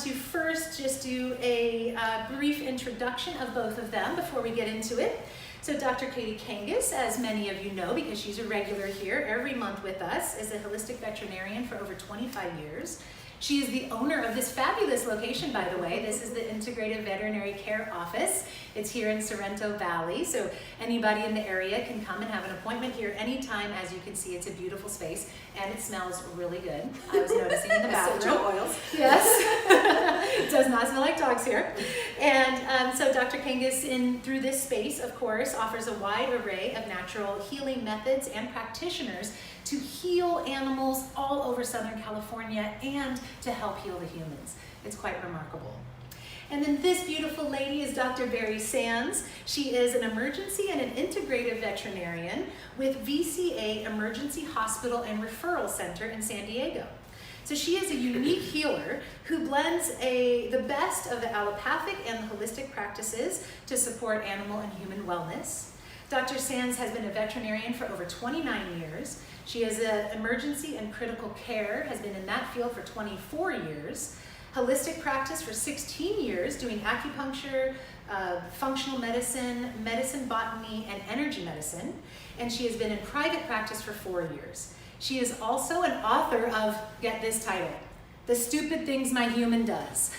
to first just do a brief introduction of both of them before we get into it. So Dr. Katie Kangas, as many of you know because she's a regular here every month with us, is a holistic veterinarian for over 25 years. She is the owner of this fabulous location, by the way. This is the Integrative Veterinary Care Office. It's here in Sorrento Valley, so anybody in the area can come and have an appointment here anytime. As you can see, it's a beautiful space, and it smells really good. I was noticing in the bathroom. Essential oils. Yes. It does not smell like dogs here. And so Dr. Kangas, through this space, of course, offers a wide array of natural healing methods and practitioners to heal animals all over Southern California and to help heal the humans. It's quite remarkable. And then this beautiful lady is Dr. Barrie Sands. She is an emergency and an integrative veterinarian with VCA Emergency Hospital and Referral Center in San Diego. So she is a unique healer who blends the best of the allopathic and the holistic practices to support animal and human wellness. Dr. Sands has been a veterinarian for over 29 years. She is an emergency and critical care, has been in that field for 24 years. Holistic practice for 16 years, doing acupuncture, functional medicine, medicine botany, and energy medicine. And she has been in private practice for 4 years. She is also an author of, get this title, The Stupid Things My Human Does,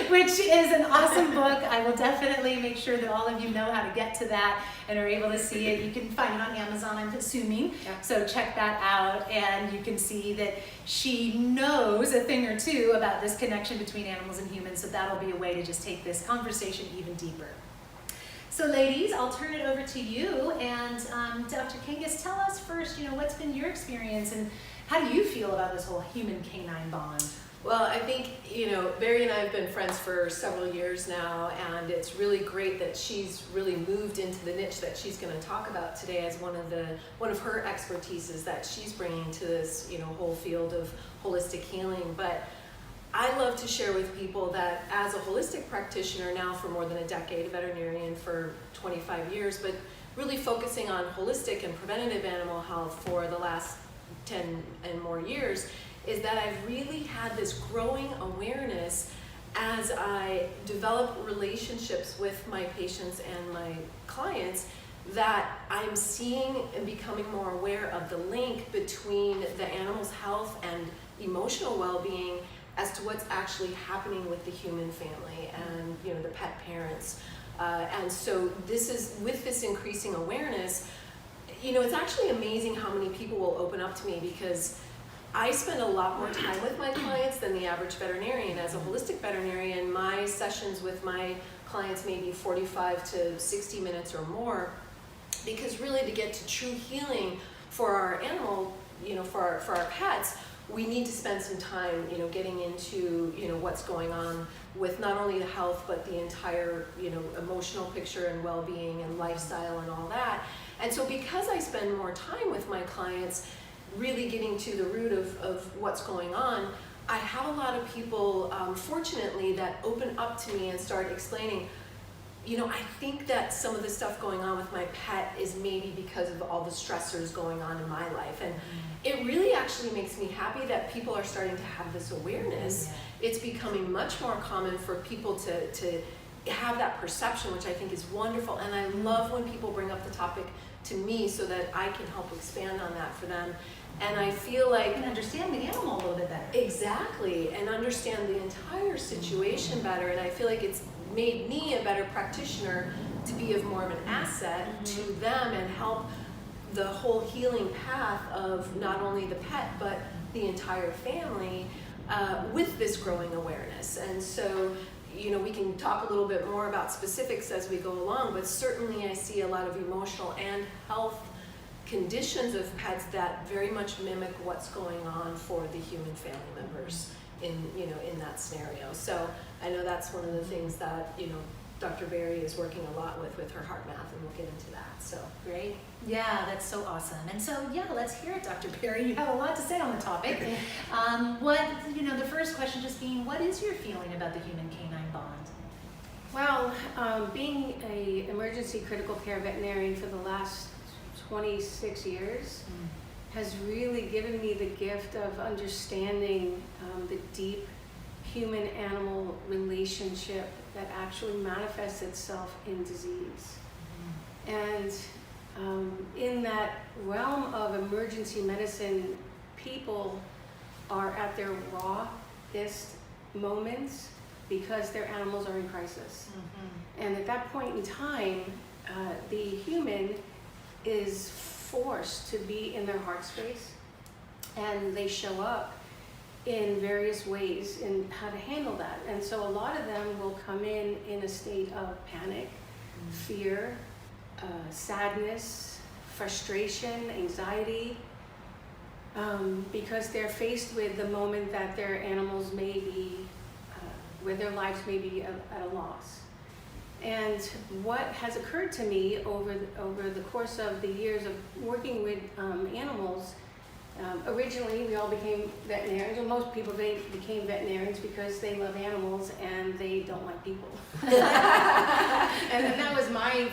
which is an awesome book. I will definitely make sure that all of you know how to get to that and are able to see it. You can find it on Amazon, I'm assuming. Yeah. So check that out, and you can see that she knows a thing or two about this connection between animals and humans, so that'll be a way to just take this conversation even deeper. So ladies, I'll turn it over to you, and Dr. Kangas, tell us first, what's been your experience and how do you feel about this whole human-canine bond? Well, I think, Barrie and I have been friends for several years now, and it's really great that she's really moved into the niche that she's going to talk about today as one of her expertises that she's bringing to this, whole field of holistic healing. But I love to share with people that as a holistic practitioner now for more than a decade, a veterinarian for 25 years, but really focusing on holistic and preventative animal health for the last 10 and more years, is that I've really had this growing awareness as I develop relationships with my patients and my clients, that I'm seeing and becoming more aware of the link between the animal's health and emotional well-being as to what's actually happening with the human family and the pet parents. And so with this increasing awareness, it's actually amazing how many people will open up to me, because I spend a lot more time with my clients than the average veterinarian. As a holistic veterinarian, my sessions with my clients may be 45 to 60 minutes or more, because really to get to true healing for our animal, for our pets, we need to spend some time, getting into, what's going on with not only the health, but the entire, emotional picture and well-being and lifestyle and all that. And so because I spend more time with my clients, really getting to the root of what's going on, I have a lot of people, fortunately, that open up to me and start explaining, I think that some of the stuff going on with my pet is maybe because of all the stressors going on in my life. And it really actually makes me happy that people are starting to have this awareness. Yeah. It's becoming much more common for people to have that perception, which I think is wonderful. And I love when people bring up the topic to me so that I can help expand on that for them. And I feel like... And understand the animal a little bit better. Exactly, and understand the entire situation better. And I feel like it's made me a better practitioner to be of more of an asset to them and help the whole healing path of not only the pet, but the entire family with this growing awareness. And so, we can talk a little bit more about specifics as we go along, but certainly I see a lot of emotional and health conditions of pets that very much mimic what's going on for the human family members in that scenario. So I know that's one of the things that Dr. Barrie is working a lot with her HeartMath, and we'll get into that. So great. Yeah, that's so awesome. And so let's hear it, Dr. Barrie. You have a lot to say on the topic. The first question just being, what is your feeling about the human-canine bond? Well, being an emergency critical care veterinarian for the last 26 years has really given me the gift of understanding the deep human-animal relationship that actually manifests itself in disease. And in that realm of emergency medicine, people are at their rawest moments because their animals are in crisis. And at that point in time, the human is forced to be in their heart space, and they show up in various ways in how to handle that. And so a lot of them will come in a state of panic, fear, sadness, frustration, anxiety, because they're faced with the moment that their animals may be, where their lives may be at a loss. And what has occurred to me over the course of the years of working with animals, originally we all became veterinarians, or most people became veterinarians because they love animals and they don't like people. And that was my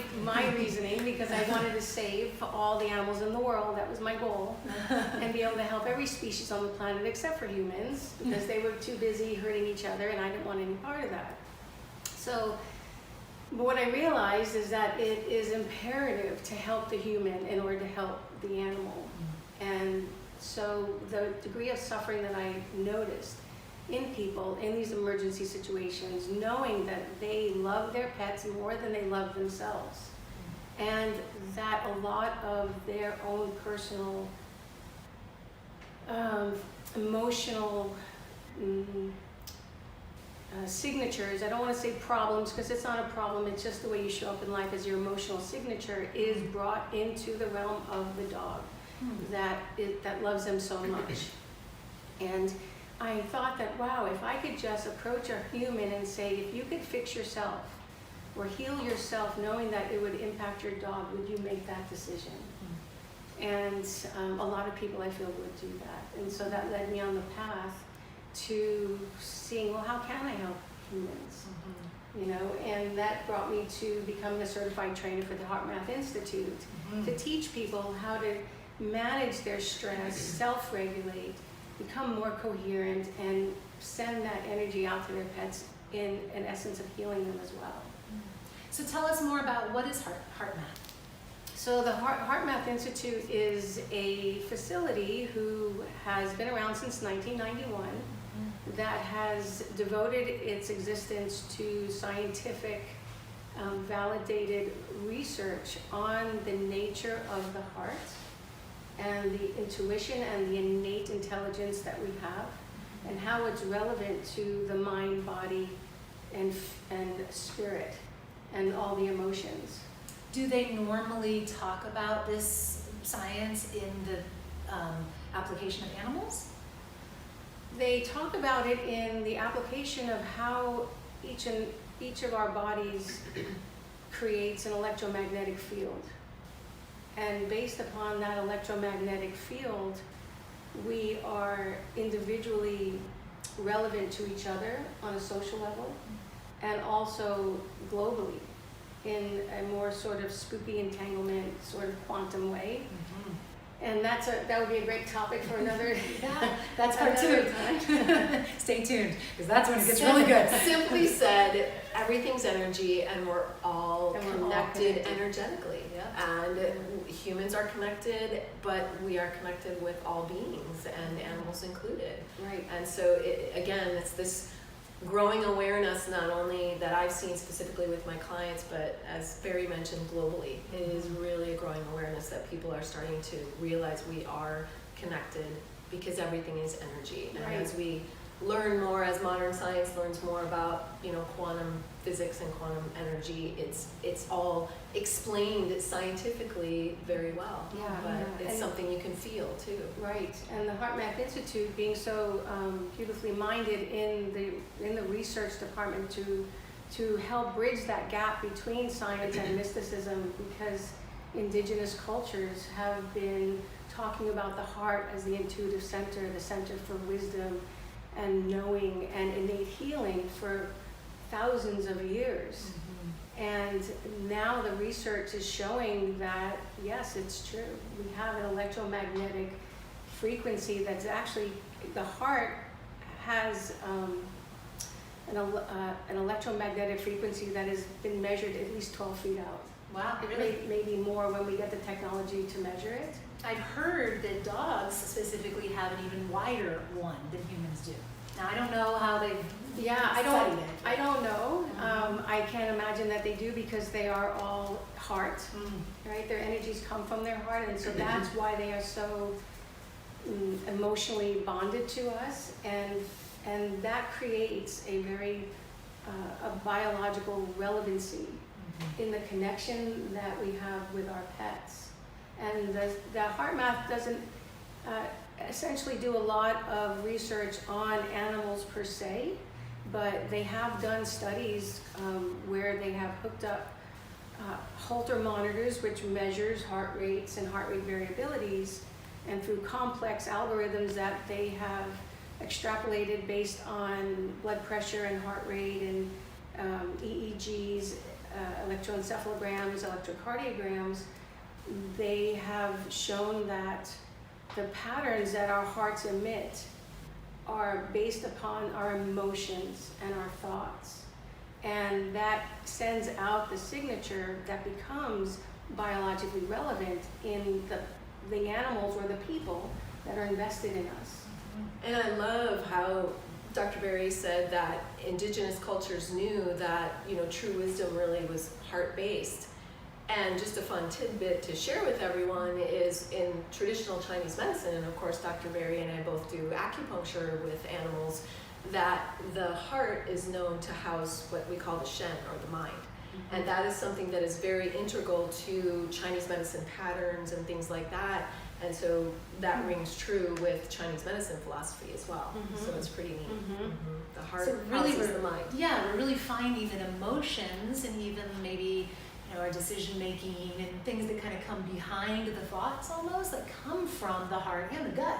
reasoning, because I wanted to save all the animals in the world. That was my goal, and be able to help every species on the planet except for humans, because they were too busy hurting each other and I didn't want any part of that. So but what I realized is that it is imperative to help the human in order to help the animal. And so the degree of suffering that I noticed in people in these emergency situations, knowing that they love their pets more than they love themselves, and that a lot of their own personal emotional signatures, I don't want to say problems, because it's not a problem, it's just the way you show up in life as your emotional signature, is brought into the realm of the dog that loves them so much. And I thought that, wow, if I could just approach a human and say, if you could fix yourself or heal yourself knowing that it would impact your dog, would you make that decision? And a lot of people, I feel, would do that. And so that led me on the path to seeing, well, how can I help humans? You know, and that brought me to becoming a certified trainer for the HeartMath Institute, to teach people how to manage their stress, self-regulate, become more coherent, and send that energy out to their pets in an essence of healing them as well. So tell us more about what is HeartMath? So the HeartMath Institute is a facility who has been around since 1991, that has devoted its existence to scientific, validated research on the nature of the heart and the intuition and the innate intelligence that we have, and how it's relevant to the mind, body, and spirit, and all the emotions. Do they normally talk about this science in the application of animals? They talk about it in the application of how each of our bodies creates an electromagnetic field. And based upon that electromagnetic field, we are individually relevant to each other on a social level, and also globally in a more sort of spooky entanglement, sort of quantum way. And that would be a great topic for another. That's part two. Stay tuned, because that's when it gets really good. Simply said, everything's energy, and we're all connected energetically. And humans are connected, but we are connected with all beings, and animals included. Right. And so, again, it's this growing awareness, not only that I've seen specifically with my clients, but as Barrie mentioned, globally. It is really a growing awareness that people are starting to realize we are connected, because everything is energy. And as we learn more, as modern science learns more about, quantum physics and quantum energy, it's all explained scientifically very well. But it's something you can feel too. Right. And the HeartMath Institute, being so beautifully minded in the research department to help bridge that gap between science and mysticism, because indigenous cultures have been talking about the heart as the intuitive center, the center for wisdom and knowing and innate healing for thousands of years. And now the research is showing that, yes, it's true. We have an electromagnetic frequency that's actually, the heart has an electromagnetic frequency that has been measured at least 12 feet out. Wow, It really? may be more when we get the technology to measure it. I've heard that dogs specifically have an even wider one than humans do. Now, I don't know how they've Yeah, I studied it. I don't know. I can't imagine that they do because they are all heart, right? Their energies come from their heart, and so that's why they are so emotionally bonded to us, and that creates a very a biological relevancy in the connection that we have with our pets. And the HeartMath doesn't essentially do a lot of research on animals per se, but they have done studies where they have hooked up Holter monitors, which measures heart rates and heart rate variabilities, and through complex algorithms that they have extrapolated based on blood pressure and heart rate and EEGs, electroencephalograms, electrocardiograms, they have shown that the patterns that our hearts emit are based upon our emotions and our thoughts. And that sends out the signature that becomes biologically relevant in the animals or the people that are invested in us. And I love how Dr. Barrie said that indigenous cultures knew that, you know, true wisdom really was heart-based. And just a fun tidbit to share with everyone is in traditional Chinese medicine, and of course Dr. Barrie and I both do acupuncture with animals, that the heart is known to house what we call the shen, or the mind. And that is something that is very integral to Chinese medicine patterns and things like that. And so that rings true with Chinese medicine philosophy as well. So it's pretty neat. The heart So really houses the mind. Yeah, we're really finding that emotions and even maybe our decision making and things that kind of come behind the thoughts almost, that come from the heart and the gut.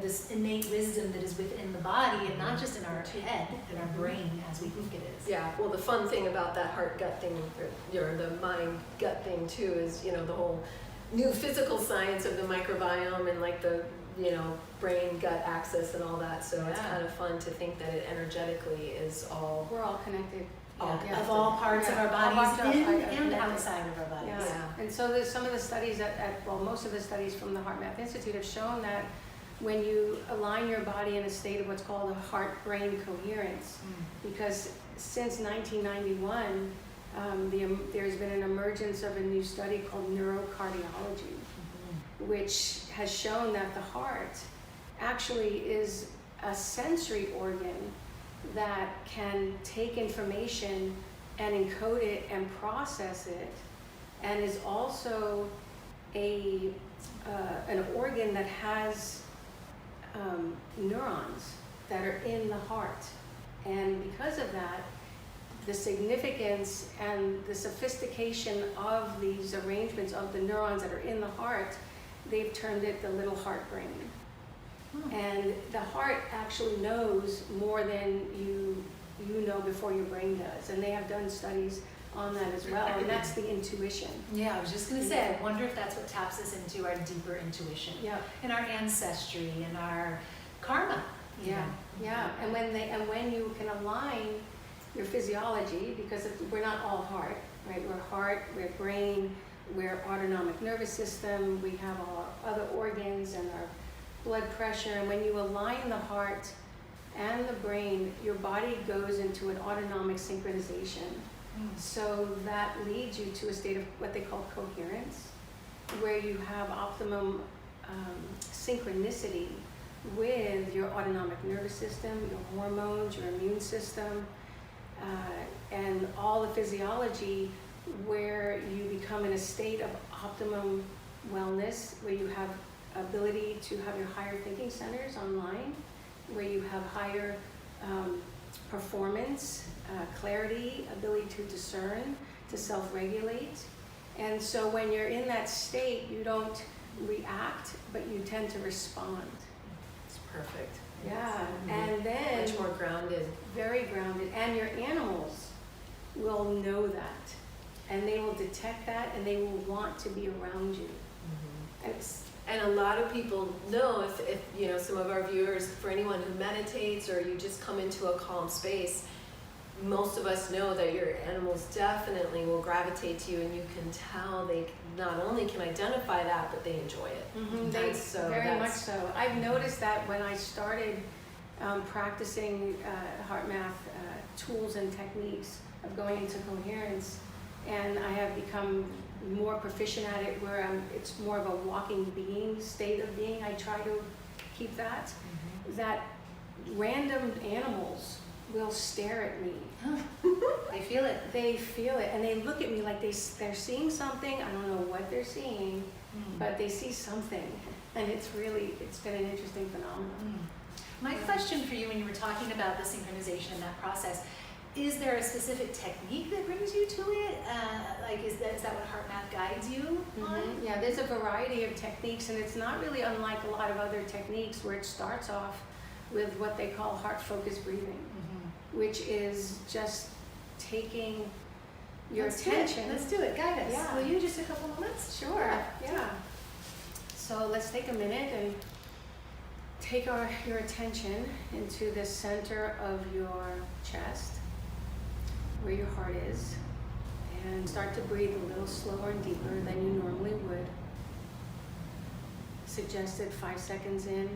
This innate wisdom that is within the body and not just in our head and our brain as we think it is. Yeah, well, the fun thing about that heart-gut thing, or the mind-gut thing too, is, you know, the whole new physical science of the microbiome and like the, you know, brain-gut axis and all that. So it's kind of fun to think that it energetically is all... We're all connected. Of all parts of our bodies, in and outside of our bodies. Yeah. And so there's some of the studies most of the studies from the HeartMath Institute have shown that when you align your body in a state of what's called a heart-brain coherence, because since 1991, there's been an emergence of a new study called neurocardiology, which has shown that the heart actually is a sensory organ that can take information and encode it and process it, and is also an organ that has neurons that are in the heart. And because of that, the significance and the sophistication of these arrangements of the neurons that are in the heart, they've termed it the little heart brain. And the heart actually knows more than you know before your brain does. And they have done studies on that as well, and that's the intuition. Yeah, I was just going to say, I wonder if that's what taps us into our deeper intuition. Yeah. And our ancestry and our karma. Yeah, yeah. And when you can align your physiology, because we're not all heart, right? We're heart, we're brain, we're autonomic nervous system, we have all our other organs and our blood pressure. And when you align the heart and the brain, your body goes into an autonomic synchronization. So that leads you to a state of what they call coherence, where you have optimum synchronicity with your autonomic nervous system, your hormones, your immune system, and all the physiology, where you become in a state of optimum wellness, where you have ability to have your higher thinking centers online, where you have higher performance, clarity, ability to discern, to self-regulate. And so when you're in that state, you don't react, but you tend to respond. It's perfect. Yeah, and then much more grounded. Very grounded. And your animals will know that, and they will detect that, and they will want to be around you. And a lot of people know, if you know, some of our viewers, for anyone who meditates or you just come into a calm space, most of us know that your animals definitely will gravitate to you, and you can tell they not only can identify that, but they enjoy it. They very much so. I've noticed that when I started practicing HeartMath tools and techniques of going into coherence, and I have become more proficient at it, where it's more of a walking being, state of being. I try to keep that. That random animals will stare at me. They feel it. They feel it, and they look at me like they're seeing something. I don't know what they're seeing, but they see something, and it's been an interesting phenomenon. My question for you, when you were talking about the synchronization in that process, is there a specific technique that brings you to it? Like, is that what HeartMath guides you on? Yeah, there's a variety of techniques, and it's not really unlike a lot of other techniques where it starts off with what they call heart-focused breathing, which is just taking your attention. Let's do it. Guide us. Yeah. Will you just a couple moments? Sure. Yeah. So let's take a minute and take your attention into the center of your chest, where your heart is, and start to breathe a little slower and deeper than you normally would. Suggested 5 seconds in,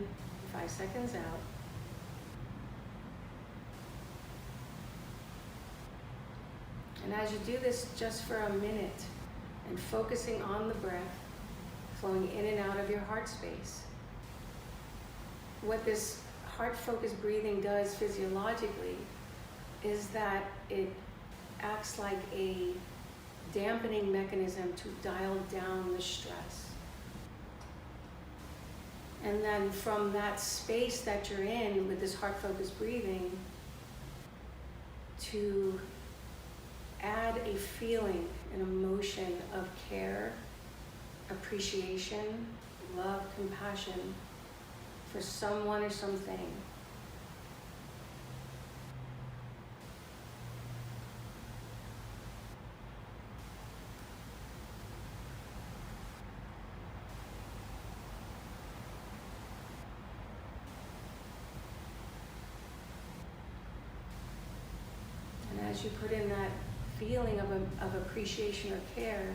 5 seconds out. And as you do this just for a minute and focusing on the breath flowing in and out of your heart space, what this heart-focused breathing does physiologically is that it acts like a dampening mechanism to dial down the stress. And then from that space that you're in with this heart-focused breathing, to add a feeling, an emotion of care, appreciation, love, compassion for someone or something. And as you put in that feeling of appreciation or care,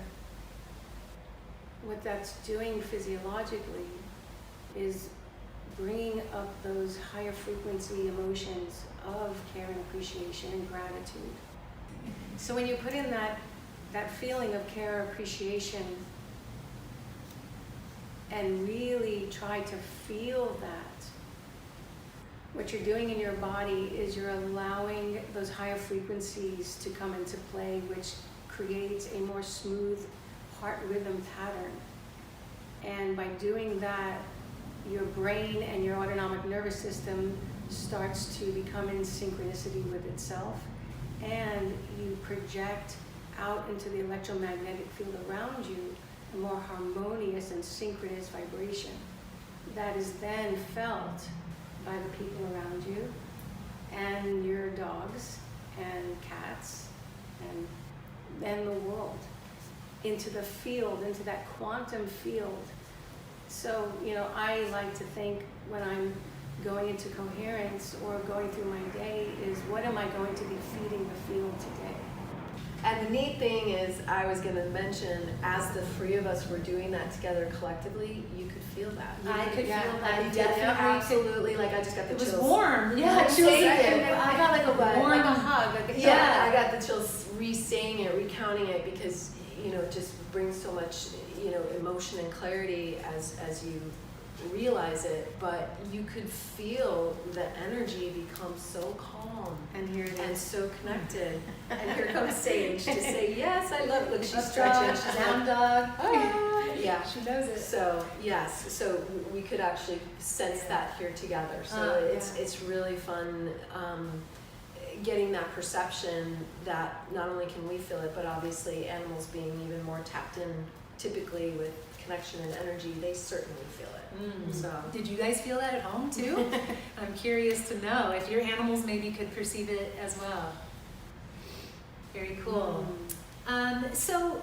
what that's doing physiologically is bringing up those higher frequency emotions of care and appreciation and gratitude. So when you put in that feeling of care, appreciation, and really try to feel that, what you're doing in your body is you're allowing those higher frequencies to come into play, which creates a more smooth heart rhythm pattern. And by doing that, your brain and your autonomic nervous system starts to become in synchronicity with itself, and you project out into the electromagnetic field around you a more harmonious and synchronous vibration that is then felt by the people around you and your dogs and cats and then the world, into the field, into that quantum field. So, I like to think when I'm going into coherence or going through my day is, what am I going to be feeding the field today? And the neat thing is, I was going to mention, as the three of us were doing that together collectively, you could feel that. I could feel that. I definitely, absolutely. Like, I just got the chills. It was warm. Yeah, chills. I got like a warm, like a hug. Like a I got the chills re-saying it, recounting it, because it just brings so much emotion and clarity as you realize it. But you could feel the energy become so calm. And here it is. And so connected. And here comes Sage to say, yes, I love it. Look, she's Up stretching. dog, She's down like, dog. oh, yeah. She knows it. So, yes. So we could actually sense that here together. So it's really fun getting that perception that not only can we feel it, but obviously animals being even more tapped in typically with connection and energy, they certainly feel it. So did you guys feel that at home too? I'm curious to know if your animals maybe could perceive it as well. Very cool. So,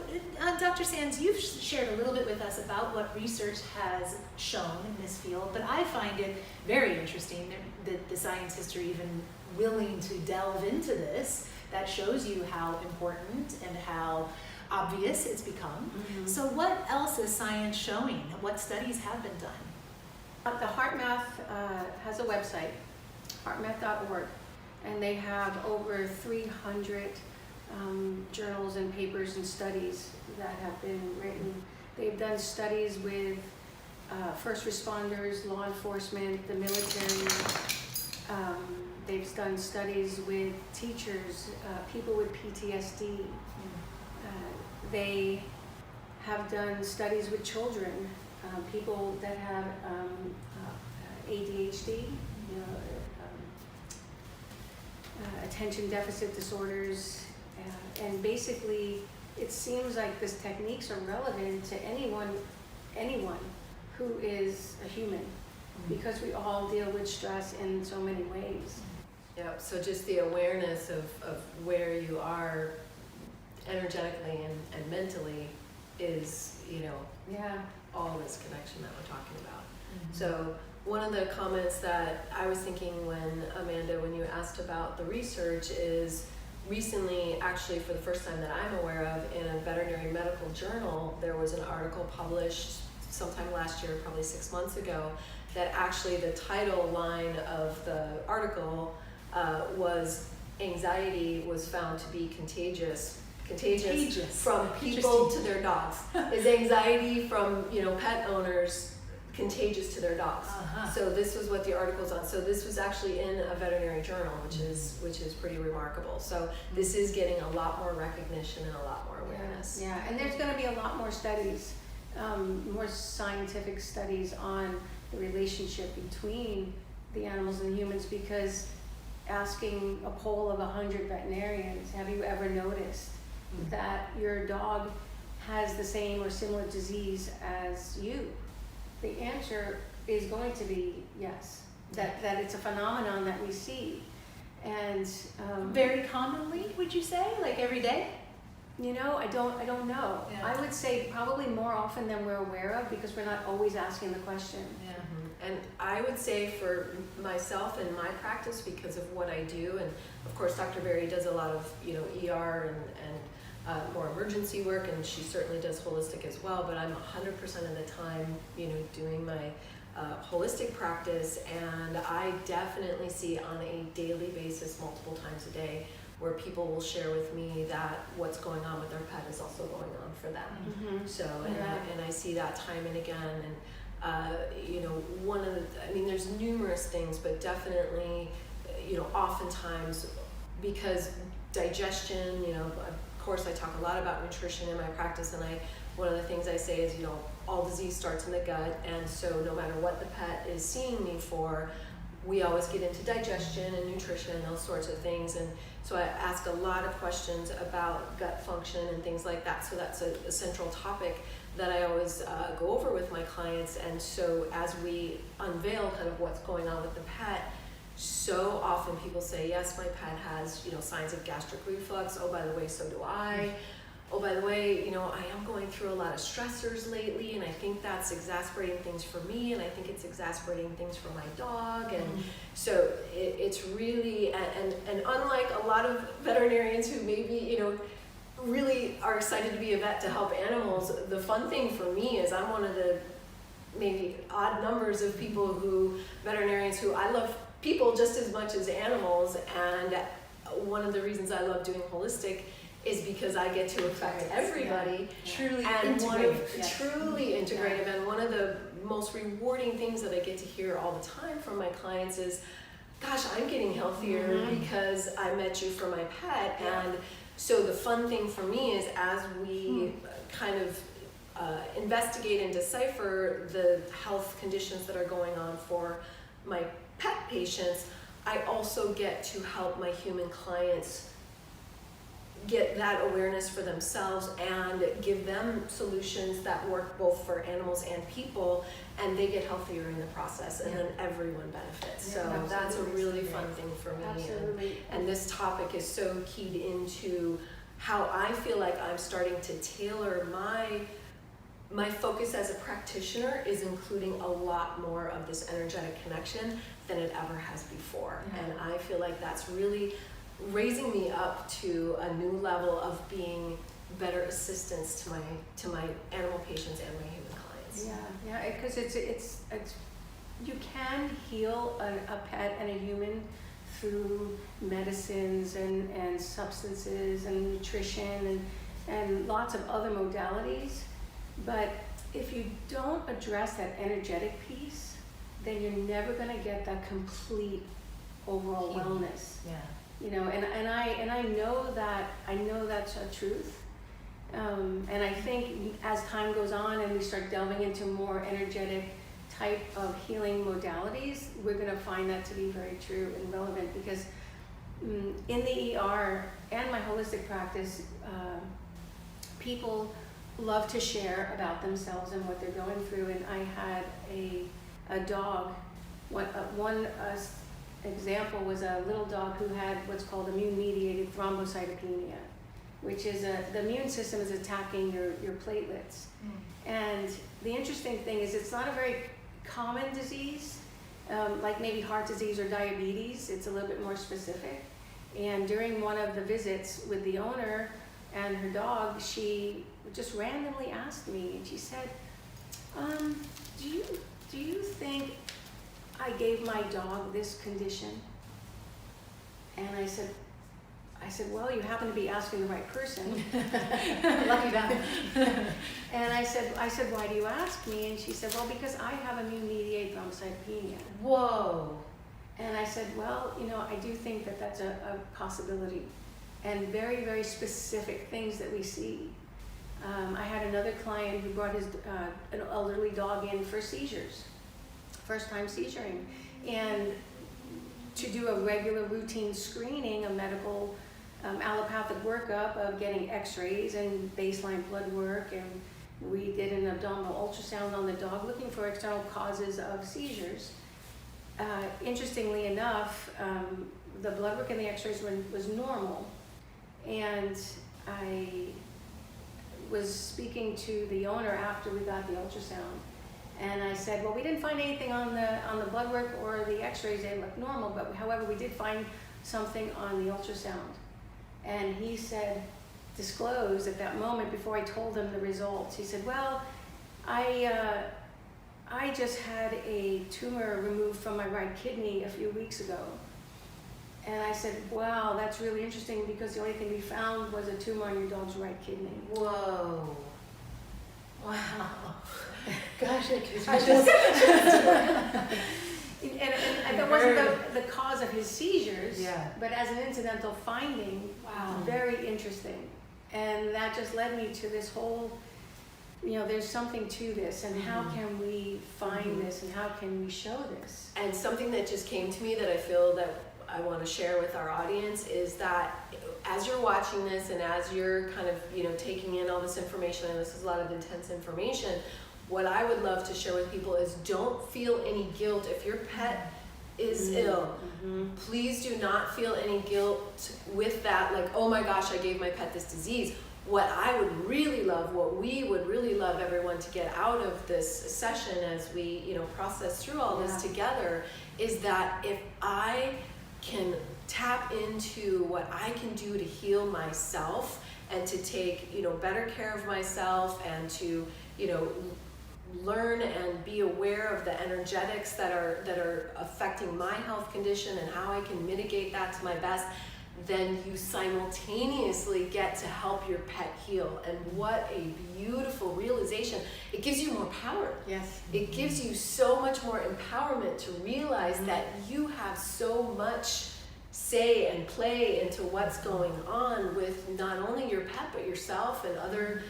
Dr. Sands, you've shared a little bit with us about what research has shown in this field, but I find it very interesting that the science history even willing to delve into this, that shows you how important and how obvious it's become. Mm-hmm. So what else is science showing? What studies have been done? The HeartMath has a website, heartmath.org, and they have over 300 journals and papers and studies that have been written. They've done studies with first responders, law enforcement, the military. They've done studies with teachers, people with PTSD. They have done studies with children, people that have ADHD, attention deficit disorders, and basically it seems like these techniques are relevant to anyone who is a human, because we all deal with stress in so many ways. Yep, so just the awareness of where you are energetically and mentally is, Yeah. all this connection that we're talking about. So one of the comments that I was thinking when you asked about the research is recently, actually for the first time that I'm aware of, in a veterinary medical journal, there was an article published sometime last year, probably 6 months ago, that actually the title line of the article was anxiety was found to be contagious from people to their dogs. Is anxiety from pet owners contagious to their dogs? So this was what the article's on. So this was actually in a veterinary journal, which is pretty remarkable. So this is getting a lot more recognition and a lot more awareness. Yeah, and there's going to be a lot more studies, more scientific studies on the relationship between the animals and the humans, because asking a poll of 100 veterinarians, have you ever noticed that your dog has the same or similar disease as you? The answer is going to be yes, that it's a phenomenon that we see. And Very commonly, would you say? Like every day? I don't know. Yeah. I would say probably more often than we're aware of, because we're not always asking the question. Yeah. And I would say for myself and my practice, because of what I do, and of course Dr. Barrie does a lot of ER and more emergency work, and she certainly does holistic as well, but I'm 100% of the time doing my holistic practice, and I definitely see on a daily basis, multiple times a day, where people will share with me that what's going on with their pet is also going on for them. Mm-hmm. So and I see that time and again, and there's numerous things, but definitely oftentimes, because digestion, of course I talk a lot about nutrition in my practice, and one of the things I say is all disease starts in the gut, and so no matter what the pet is seeing me for, we always get into digestion and nutrition and those sorts of things. And so I ask a lot of questions about gut function and things like that. So that's a central topic that I always go over with my clients. And so as we unveil kind of what's going on with the pet, so often people say, yes, my pet has, signs of gastric reflux. Oh, by the way, so do I. Oh, by the way, I am going through a lot of stressors lately, and I think that's exacerbating things for me, and I think it's exacerbating things for my dog. And so it's really, and unlike a lot of veterinarians who maybe, really are excited to be a vet to help animals, the fun thing for me is I'm one of the maybe odd numbers of veterinarians who I love people just as much as animals. And one of the reasons I love doing holistic is because I get to affect everybody. Truly and integrative. Truly integrative. And one of the most rewarding things that I get to hear all the time from my clients is, gosh, I'm getting healthier because I met you for my pet. And so the fun thing for me is, as we kind of investigate and decipher the health conditions that are going on for my pet patients, I also get to help my human clients get that awareness for themselves and give them solutions that work both for animals and people, and they get healthier in the process, and then everyone benefits. So that's a really fun thing for me. Absolutely. And this topic is so keyed into how I feel like I'm starting to tailor my my focus as a practitioner is including a lot more of this energetic connection than it ever has before. And I feel like that's really raising me up to a new level of being better assistants to my animal patients and my human clients. Yeah, because it's you can heal a pet and a human through medicines and substances and nutrition and lots of other modalities. But if you don't address that energetic piece, then you're never going to get that complete overall wellness. Yeah. You know, and I know that's a truth. And I think as time goes on and we start delving into more energetic type of healing modalities, we're going to find that to be very true and relevant, because in the ER and my holistic practice, people love to share about themselves and what they're going through. And I had a dog. One example was a little dog who had what's called immune-mediated thrombocytopenia, which is the immune system is attacking your platelets. And the interesting thing is it's not a very common disease, like maybe heart disease or diabetes. It's a little bit more specific. And during one of the visits with the owner and her dog, she just randomly asked me, and she said, do you think I gave my dog this condition? And I said, well, you happen to be asking the right person. Lucky them. And I said, why do you ask me? And she said, well, because I have immune-mediated thrombocytopenia. Whoa. And I said, well, you know, I do think that that's a possibility, and very, very specific things that we see. I had another client who brought his an elderly dog in for seizures, first time seizuring, and to do a regular routine screening, a medical allopathic workup of getting x-rays and baseline blood work, and we did an abdominal ultrasound on the dog looking for external causes of seizures. Interestingly enough, the blood work and the x-rays was normal, and I was speaking to the owner after we got the ultrasound, and I said, well, we didn't find anything on the blood work or the x-rays. They looked normal, but however, we did find something on the ultrasound. And he said, disclosed at that moment before I told him the results, he said, well, I just had a tumor removed from my right kidney a few weeks ago. And I said, wow, that's really interesting, because the only thing we found was a tumor on your dog's right kidney. Whoa. Wow. Gosh, And that wasn't the cause of his seizures, Yeah. but as an incidental finding, Wow. very interesting. And that just led me to this whole, you know, there's something to this, and how can we find this, and how can we show this? And something that just came to me that I feel that I want to share with our audience is that as you're watching this and as you're kind of, you know, taking in all this information, and this is a lot of intense information, what I would love to share with people is don't feel any guilt if your pet is ill. Please do not feel any guilt with that, like, oh my gosh, I gave my pet this disease. What I would really love, what we would really love everyone to get out of this session as we, you know, process through all this together, is that if I can tap into what I can do to heal myself and to take, you know, better care of myself, and to, you know, learn and be aware of the energetics that are affecting my health condition and how I can mitigate that to my best, then you simultaneously get to help your pet heal. And what a beautiful realization. It gives you more power. Yes. It gives you so much more empowerment to realize that you have so much say and play into what's going on with not only your pet, but yourself and other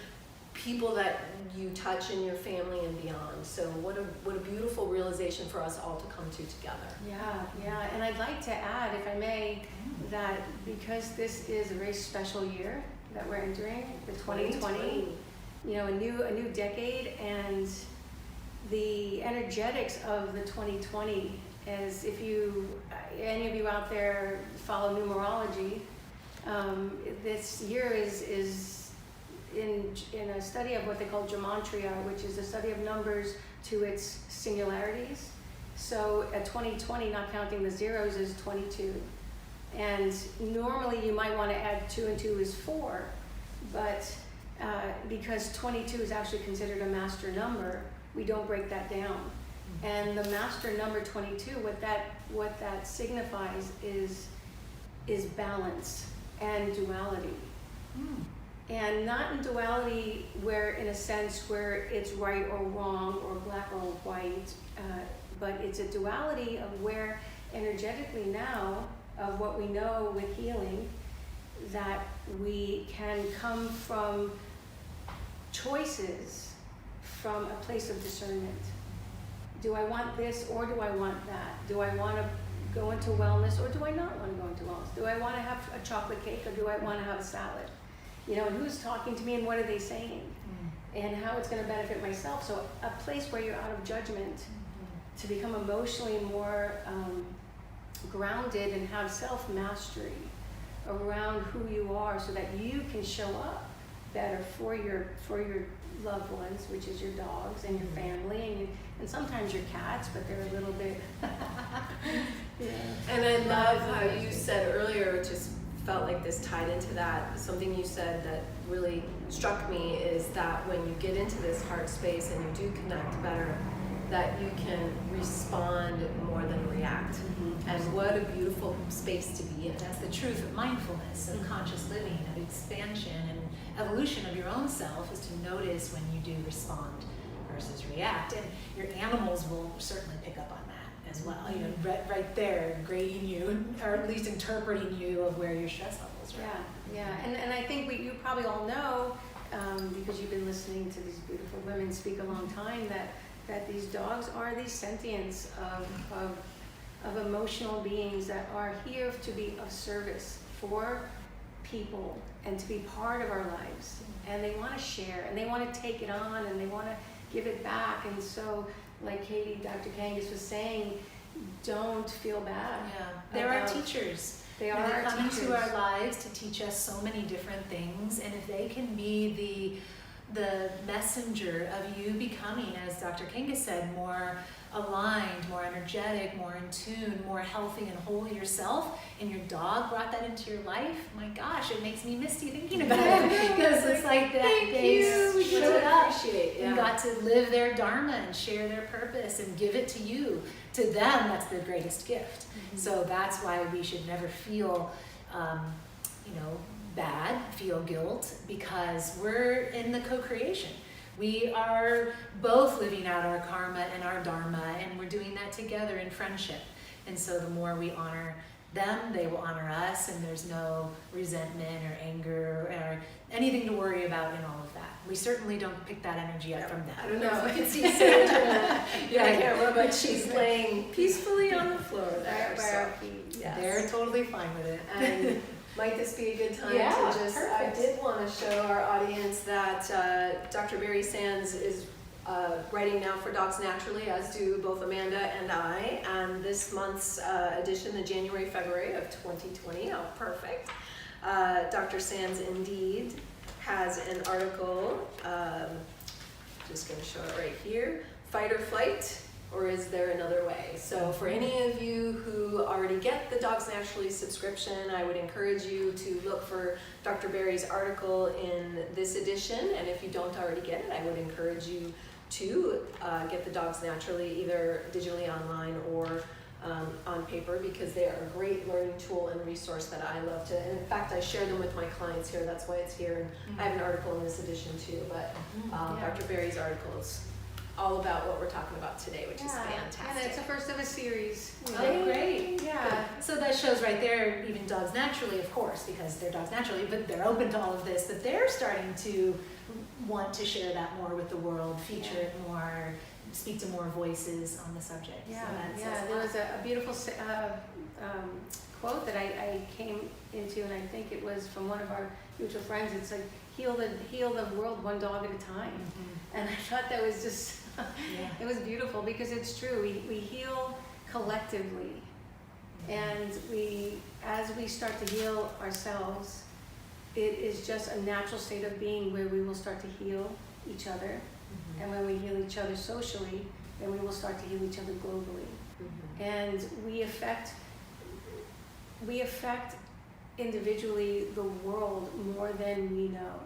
people that you touch in your family and beyond. So what a beautiful realization for us all to come to together. Yeah, and I'd like to add, if I may, that because this is a very special year that we're entering, the 2020, you know, a new decade, and the energetics of the 2020, as if any of you out there follow numerology, this year is in a study of what they call gematria, which is a study of numbers to its singularities. So at 2020, not counting the zeros, is 22. And normally you might want to add 2 and 2 is 4, but because 22 is actually considered a master number, we don't break that down. And the master number 22, what that signifies is balance and duality. And not in duality where, in a sense, where it's right or wrong or black or white, but it's a duality of where energetically now, of what we know with healing, that we can come from choices from a place of discernment. Do I want this or do I want that? Do I want to go into wellness or do I not want to go into wellness? Do I want to have a chocolate cake or do I want to have a salad? You know, and who's talking to me and what are they saying? And how it's going to benefit myself. So a place where you're out of judgment, to become emotionally more grounded and have self-mastery around who you are, so that you can show up better for your loved ones, which is your dogs and your family and sometimes your cats, but they're a little bit And I love how you said earlier, just felt like this tied into that. Something you said that really struck me is that when you get into this heart space and you do connect better, that you can respond more than react. And what a beautiful space to be in. That's the truth of mindfulness, of conscious living, of expansion and evolution of your own self, is to notice when you do respond versus react. And your animals will certainly pick up on that as well. You know, right there, grading you, or at least interpreting you of where your stress levels are. Yeah. And I think you probably all know, because you've been listening to these beautiful women speak a long time, that these dogs are these sentients of emotional beings that are here to be of service for people and to be part of our lives. And they want to share and they want to take it on and they want to give it back. And so, like Dr. Kangas was saying, don't feel bad. Yeah, they're our teachers. They are our come teachers. into our lives to teach us so many different things, and if they can be the messenger of you becoming, as Dr. Kangas said, more aligned, more energetic, more in tune, more healthy and whole yourself, and your dog brought that into your life, my gosh, it makes me misty thinking about it, because it's like that they showed up and got to live their dharma and share their purpose and give it to you. To them, that's their greatest gift. So that's why we should never feel bad, feel guilt, because we're in the co-creation. We are both living out our karma and our dharma, and we're doing that together in friendship. And so the more we honor them, they will honor us, and there's no resentment or anger or anything to worry about in all of that. We certainly don't pick that energy up from them. I don't know if you can see Sandra. But she's laying peacefully on the floor there. By our feet. Yes. They're totally fine with it. And might this be a good time Yeah, to just, perfect. I did want to show our audience that Dr. Barrie Sands is writing now for Dogs Naturally, as do both Amanda and I. And this month's edition, the January-February of 2020, perfect. Dr. Sands indeed has an article, just going to show it right here, Fight or Flight, or is there another way? So for any of you who already get the Dogs Naturally subscription, I would encourage you to look for Dr. Barrie's article in this edition. And if you don't already get it, I would encourage you to get the Dogs Naturally, either digitally online or on paper, because they are a great learning tool and resource that I love to, and in fact I share them with my clients here, that's why it's here, and I have an article in this edition too, but Dr. Barrie's article is all about what we're talking about today, which is fantastic. And it's the first of a series. Oh, great. Yeah. So that shows right there, even Dogs Naturally, of course, because they're Dogs Naturally, but they're open to all of this, that they're starting to want to share that more with the world, feature it more, speak to more voices on the subject. Yeah, So there was a beautiful quote that I came into, and I think it was from one of our mutual friends. It's like, heal the world one dog at a time. And I thought that was just, it was beautiful, because it's true. We heal collectively, and as we start to heal ourselves, it is just a natural state of being where we will start to heal each other. And when we heal each other socially, then we will start to heal each other globally. And we affect individually the world more than we know.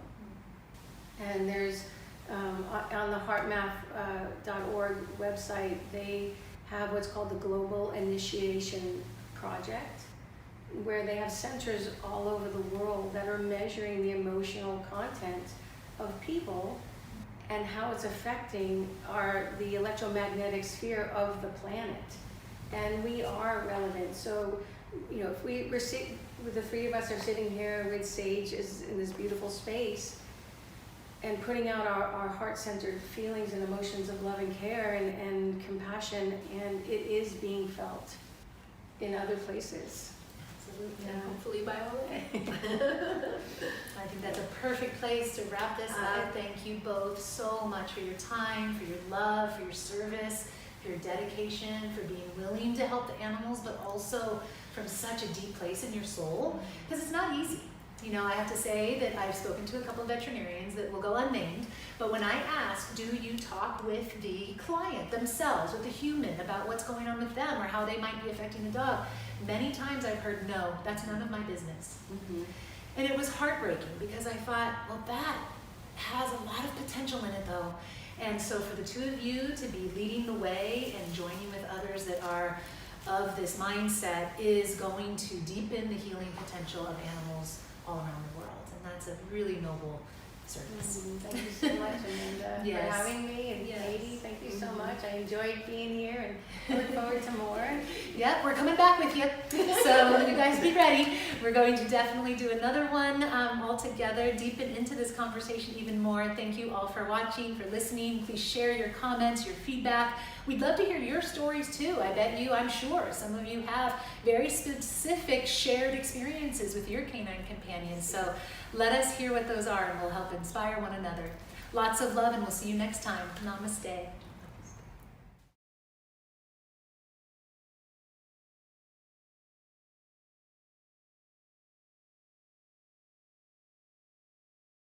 And there's on the HeartMath.org website, they have what's called the Global Initiation Project, where they have centers all over the world that are measuring the emotional content of people and how it's affecting the electromagnetic sphere of the planet. And we are relevant. So, you know, if the three of us are sitting here with Sage in this beautiful space and putting out our heart-centered feelings and emotions of love and care and compassion, and it is being felt in other places. Absolutely, and hopefully by all of you. I think that's a perfect place to wrap this up. Thank you both so much for your time, for your love, for your service, for your dedication, for being willing to help the animals, but also from such a deep place in your soul, because it's not easy. You know, I have to say that I've spoken to a couple of veterinarians that will go unnamed, but when I ask, do you talk with the client themselves, with the human, about what's going on with them or how they might be affecting the dog? Many times I've heard, no, that's none of my business. And it was heartbreaking because I thought, well, that has a lot of potential in it though. And so for the two of you to be leading the way and joining with others that are of this mindset is going to deepen the healing potential of animals all around the world. And that's a really noble service. Thank you so much, Amanda, Yes. for having me. And Yes. Katie, thank you so much. I enjoyed being here and look forward to more. Yep, we're coming back with you. So you guys be ready. We're going to definitely do another one all together, deepen into this conversation even more. Thank you all for watching, for listening. Please share your comments, your feedback. We'd love to hear your stories too. I'm sure some of you have very specific shared experiences with your canine companions. So let us hear what those are and we'll help inspire one another. Lots of love and we'll see you next time. Namaste.